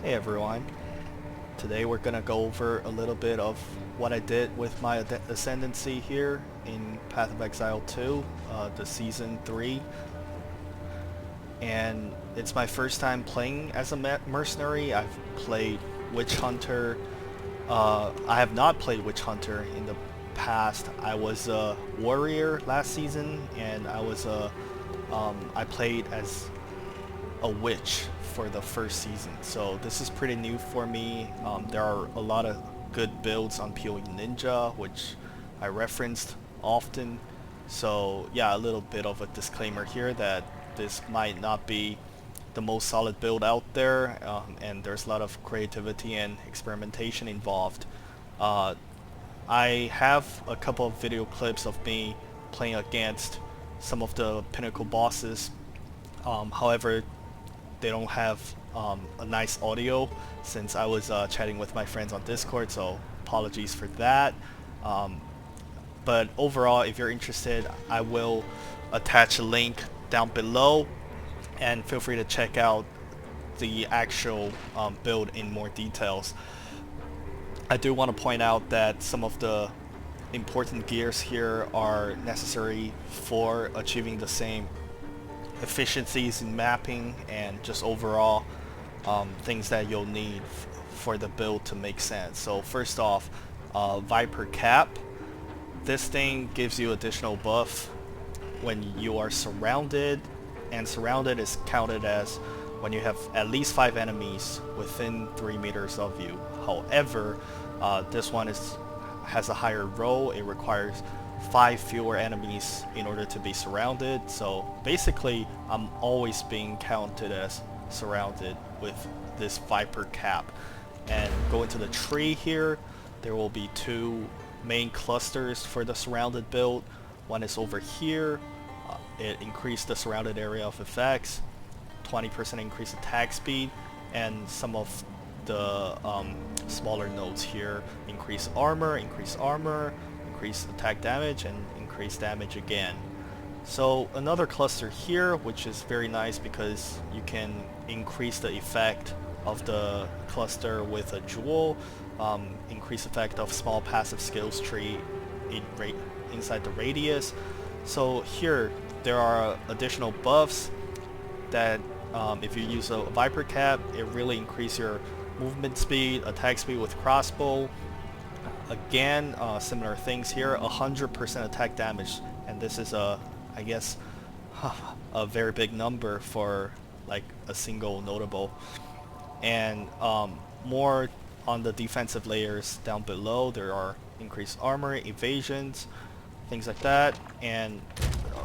Hey everyone, today we're gonna go over a little bit of what I did with my Ascendancy here in Path of Exile 2, the Season 3. And it's my first time playing as a mercenary. I've played WitchHunter. I have not played WitchHunter in the past. I was a warrior last season, and I played as a witch for the first season, so this is pretty new for me. There are a lot of good builds on POE Ninja, which I referenced often. So yeah, a little bit of a disclaimer here that this might not be the most solid build out there, and there's a lot of creativity and experimentation involved. I have a couple of video clips of me playing against some of the Pinnacle bosses. However, they don't have a nice audio since I was chatting with my friends on Discord, so apologies for that. But overall, if you're interested, I will attach a link down below, and feel free to check out the actual build in more details. I do want to point out that some of the important gears here are necessary for achieving the same efficiencies in mapping and just overall things that you'll need for the build to make sense. So first off, Viper Cap. This thing gives you additional buff when you are surrounded, and surrounded is counted as when you have at least 5 enemies within 3 meters of you. However, this one has a higher roll. It requires 5 fewer enemies in order to be surrounded, so basically I'm always being counted as surrounded with this Viper Cap. And go into the tree here, there will be 2 main clusters for the surrounded build. One is over here. It increased the surrounded area of effects, 20% increase attack speed, and some of the smaller nodes here increase armor, increase attack damage, and increase damage again. So another cluster here, which is very nice because you can increase the effect of the cluster with a jewel, increase effect of small passive skills tree inside the radius. So here there are additional buffs that if you use a Viper Cap, it really increases your movement speed, attack speed with Crossbow. Again, similar things here, 100% attack damage, and this is I guess a very big number for like a single notable. And more on the defensive layers down below, there are increased armor, evasions, things like that. And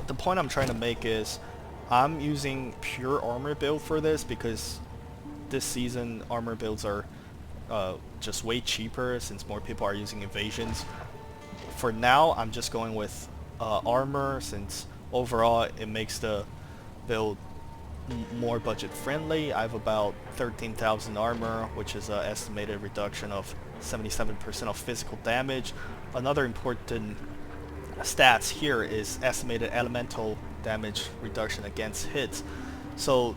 the point I'm trying to make is I'm using pure armor build for this because this season armor builds are just way cheaper since more people are using evasions. For now, I'm just going with armor since overall it makes the build more budget friendly. I have about 13,000 armor, which is an estimated reduction of 77% of physical damage. Another important stats here is estimated elemental damage reduction against hits. So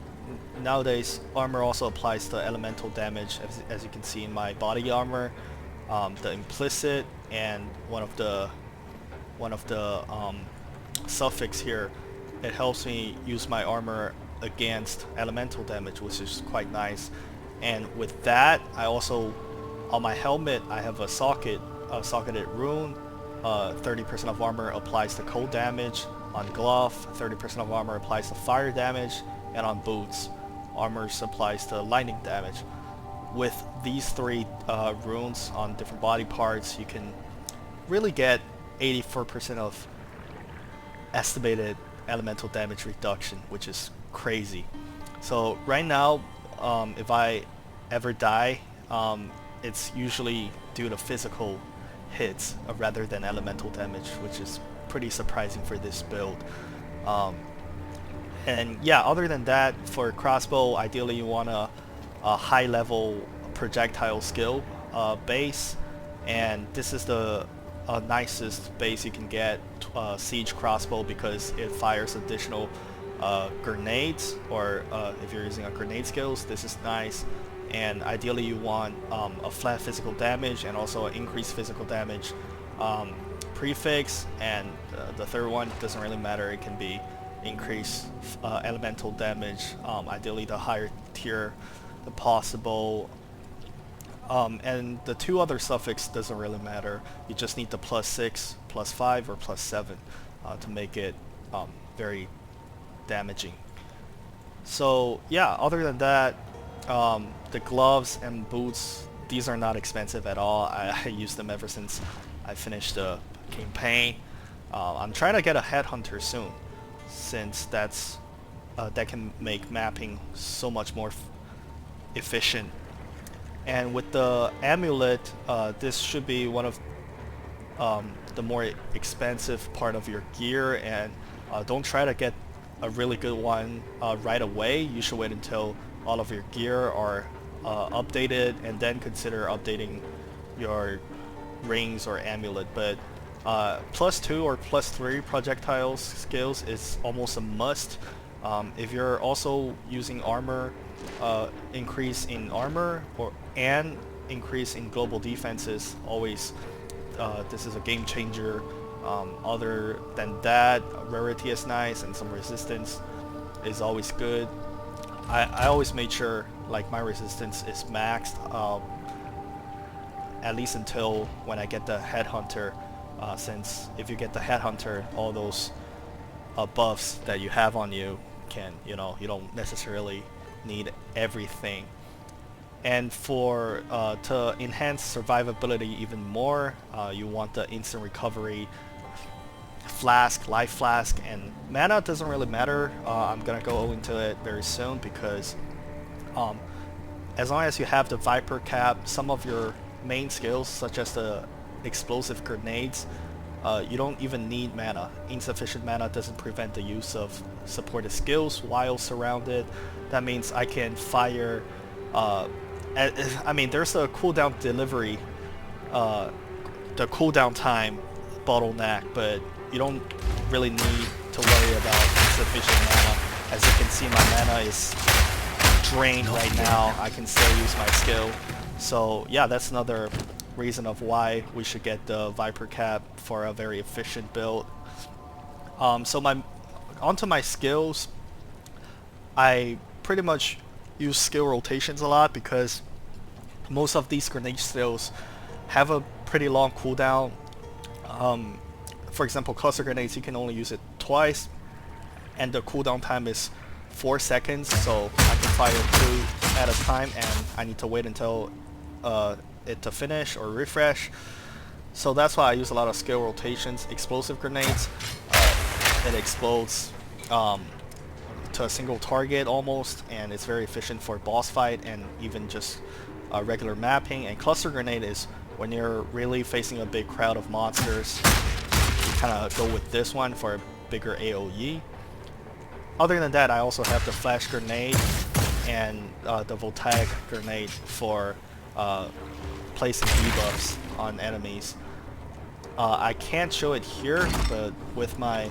nowadays armor also applies to elemental damage, as you can see in my body armor, the implicit, and one of the suffix here. It helps me use my armor against elemental damage, which is quite nice. And with that, I also on my helmet I have a socketed rune. 30% of armor applies to cold damage. On glove, 30% of armor applies to fire damage, and on boots, armor applies to lightning damage. With these 3 runes on different body parts, you can really get 84% of estimated elemental damage reduction, which is crazy. So right now, if I ever die, it's usually due to physical hits rather than elemental damage, which is pretty surprising for this build. And yeah, other than that, for Crossbow, ideally you want a high level projectile skill base, and this is the nicest base you can get, Siege Crossbow, because it fires additional grenades, or if you're using a grenade skills, this is nice. and ideally you want a flat physical damage and also an increased physical damage prefix, and the third one doesn't really matter, it can be increased elemental damage, ideally the higher tier the possible. And the two other suffix doesn't really matter, you just need the +6, +5, or +7 to make it very damaging. So yeah, other than that, the gloves and boots, these are not expensive at all. I use them ever since I finished the campaign. I'm trying to get a headhunter soon, since that can make mapping so much more efficient. And with the amulet, this should be one of the more expensive part of your gear, and don't try to get a really good one right away. You should wait until all of your gear are updated, and then consider updating your rings or amulet. But +2 or +3 projectile skills is almost a must. If you're also using armor, increase in armor and increase in global defenses, always this is a game changer. Other than that, rarity is nice, and some resistance is always good. I always made sure like my resistance is maxed, at least until when I get the headhunter, since if you get the headhunter, all those buffs that you have on you can, you don't necessarily need everything. And for to enhance survivability even more, you want the instant recovery flask, life flask, and mana doesn't really matter. I'm gonna go into it very soon, because as long as you have the Viper cap, some of your main skills such as the explosive grenades, you don't even need mana. Insufficient mana doesn't prevent the use of supported skills while surrounded. That means I can fire, I mean, there's a cooldown delivery, the cooldown time bottleneck, but you don't really need to worry about insufficient mana. As you can see, my mana is drained right now. I can still use my skill. So yeah, that's another reason of why we should get the Viper cap for a very efficient build. So onto my skills, I pretty much use skill rotations a lot, because most of these grenade skills have a pretty long cooldown. For example, cluster grenades, you can only use it twice, and the cooldown time is 4 seconds, so I can fire 2 at a time, and I need to wait until it to finish or refresh. So that's why I use a lot of skill rotations. Explosive grenades, it explodes to a single target almost, and it's very efficient for boss fight and even just regular mapping. And cluster grenade is when you're really facing a big crowd of monsters, you kind of go with this one for a bigger AoE. Other than that, I also have the flash grenade and the voltaic grenade for placing debuffs on enemies. I can't show it here, but with my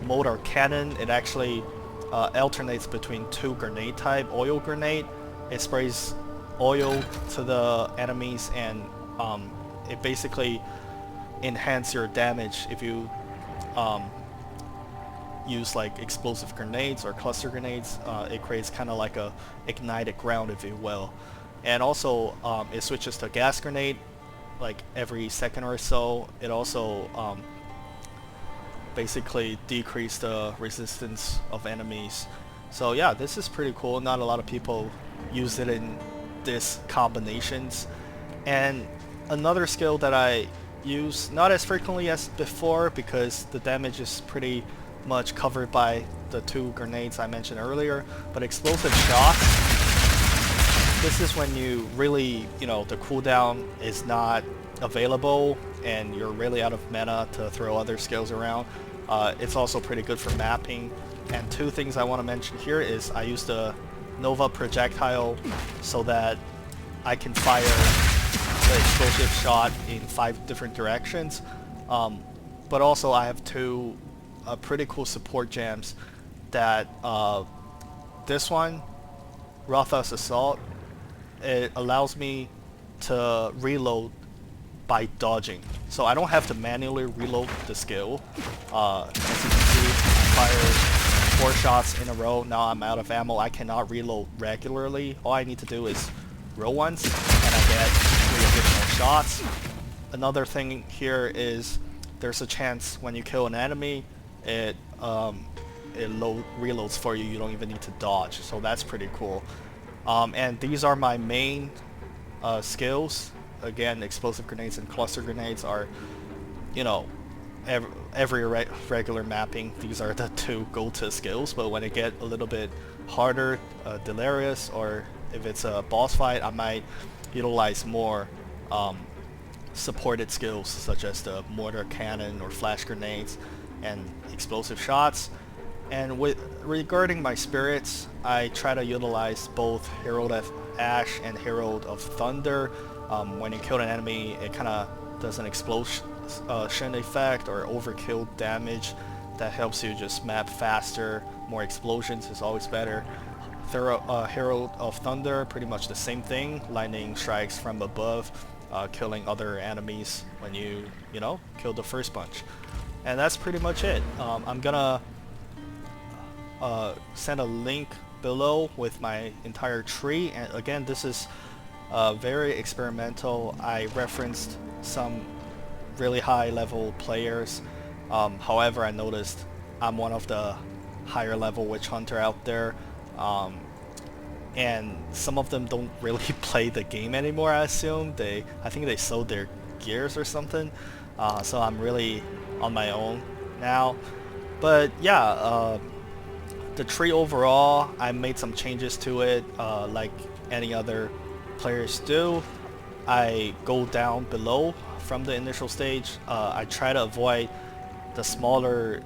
mortar cannon, it actually alternates between 2 grenade type. Oil grenade, it sprays oil to the enemies, and it basically enhances your damage if you use like explosive grenades or cluster grenades. It creates kind of like a ignited ground, if you will. And also it switches to gas grenade like every second or so. It also basically decrease the resistance of enemies. So yeah, this is pretty cool. Not a lot of people use it in this combinations. And another skill that I use, not as frequently as before, because the damage is pretty much covered by the 2 grenades I mentioned earlier, but explosive shots. This is when you really, the cooldown is not available and you're really out of mana to throw other skills around. It's also pretty good for mapping. And 2 things I want to mention here is I use the Nova projectile so that I can fire the explosive shot in 5 different directions. But also I have 2 pretty cool support jams that this one, Rotha's Assault, it allows me to reload by dodging. So I don't have to manually reload the skill. As you can see, I fired 4 shots in a row. Now I'm out of ammo. I cannot reload regularly. All I need to do is roll once, and I get 3 additional shots. Another thing here is there's a chance when you kill an enemy, it reloads for you. You don't even need to dodge. So that's pretty cool. And these are my main skills. Again, explosive grenades and cluster grenades are, you know, every regular mapping, these are the 2 go-to skills. But when it get a little bit harder, delirious, or if it's a boss fight, I might utilize more supported skills such as the mortar cannon or flash grenades and explosive shots. And regarding my spirits, I try to utilize both Herald of Ash and Herald of Thunder. When you kill an enemy, it kind of does an explosion effect or overkill damage that helps you just map faster. More explosions is always better. Herald of Thunder, pretty much the same thing. Lightning strikes from above, killing other enemies when you kill the first bunch. And that's pretty much it. I'm gonna send a link below with my entire tree, and again, this is very experimental. I referenced some really high level players. However, I noticed I'm one of the higher level witch hunter out there, and some of them don't really play the game anymore. I assume I think they sold their gears or something. So I'm really on my own now. But yeah, the tree overall, I made some changes to it, like any other players do. I go down below from the initial stage. I try to avoid the smaller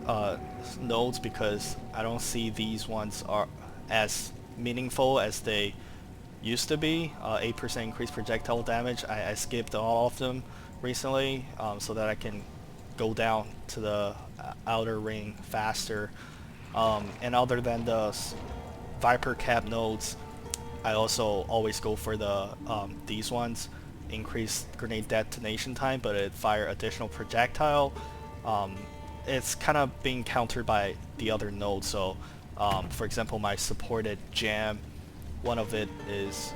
nodes because I don't see these ones are as meaningful as they used to be. 8% increased projectile damage. I skipped all of them recently so that I can go down to the outer ring faster. And other than the Viper cap nodes, I also always go for the these ones. Increased grenade detonation time, but it fire additional projectile. It's kind of being countered by the other nodes. So for example, my supported jam, one of it is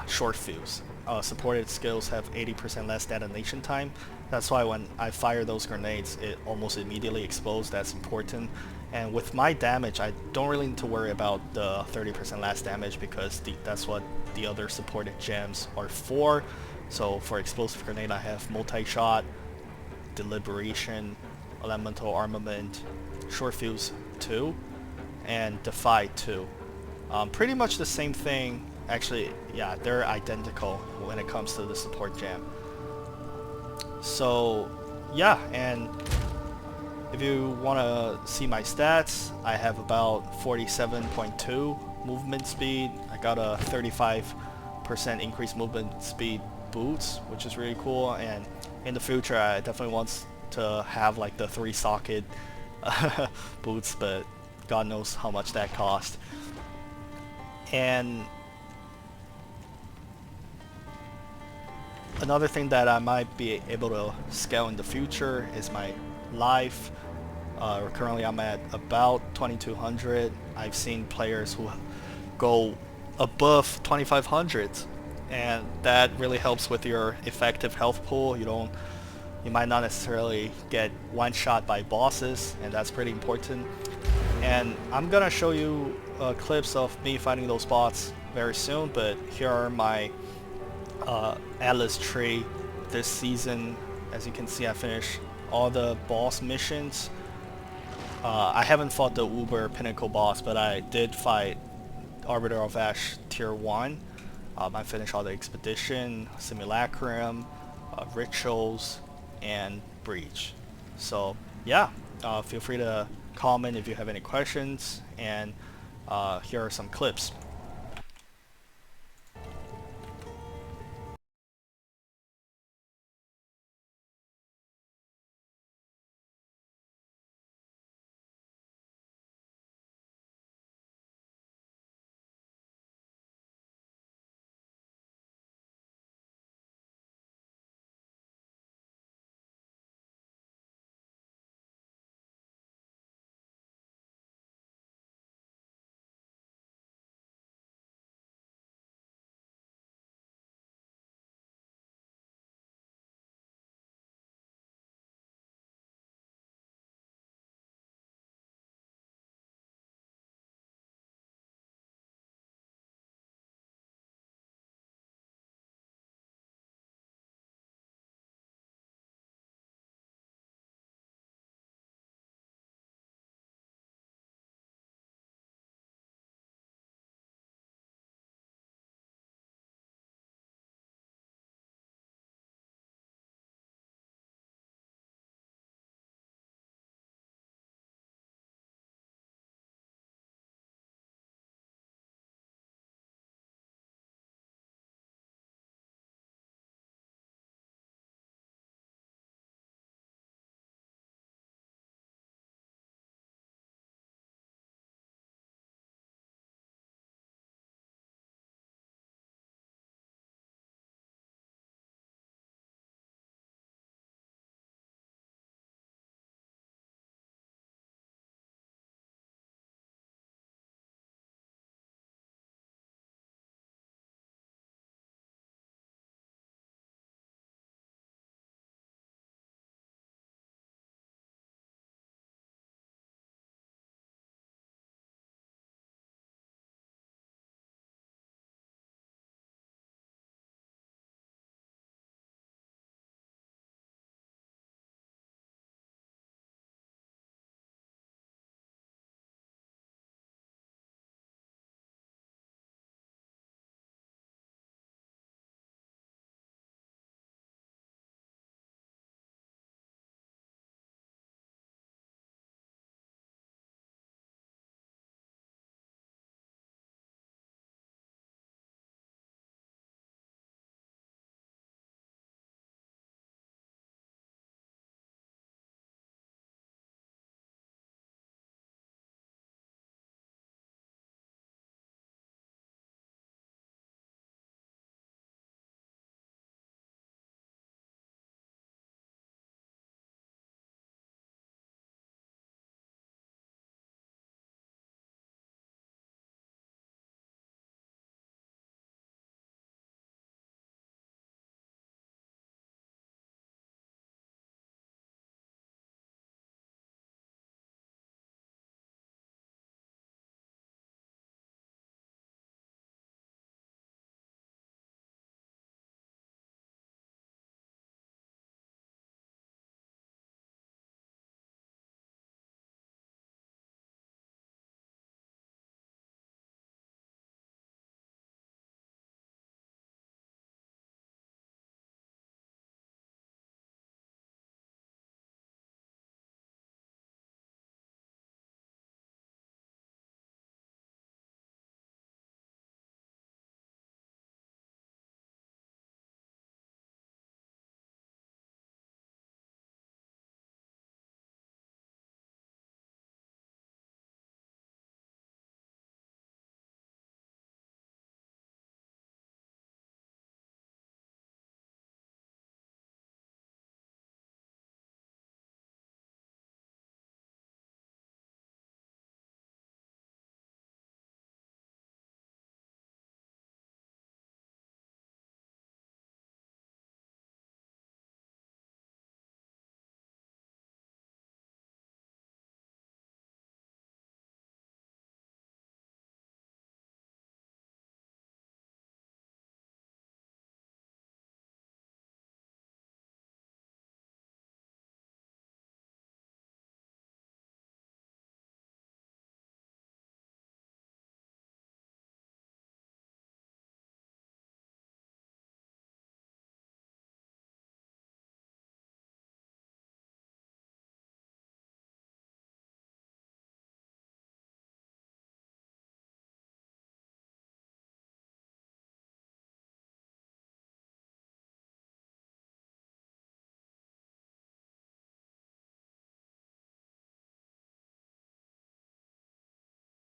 short fuse. Supported skills have 80% less detonation time. That's why when I fire those grenades, it almost immediately explodes. That's important. And with my damage, I don't really need to worry about the 30% less damage because that's what the other supported gems are for. So for explosive grenade, I have multi-shot, deliberation, elemental armament, short fuse 2, and defy 2. Pretty much the same thing. Actually, yeah, they're identical when it comes to the support gem. So yeah, and if you want to see my stats, I have about 47.2 movement speed. I got a 35% increased movement speed boots, which is really cool. And in the future, I definitely want to have like the 3-socket boots, but God knows how much that cost. And another thing that I might be able to scale in the future is my life. Currently I'm at about 2200. I've seen players who go above 2500, and that really helps with your effective health pool. You might not necessarily get one shot by bosses, and that's pretty important. And I'm gonna show you clips of me fighting those bots very soon, but here are my Atlas tree this season. As you can see, I finished all the boss missions. I haven't fought the Uber Pinnacle boss, but I did fight Arbiter of Ash Tier 1. I finished all the Expedition, Simulacrum, Rituals, and Breach. So yeah, feel free to comment if you have any questions, and here are some clips.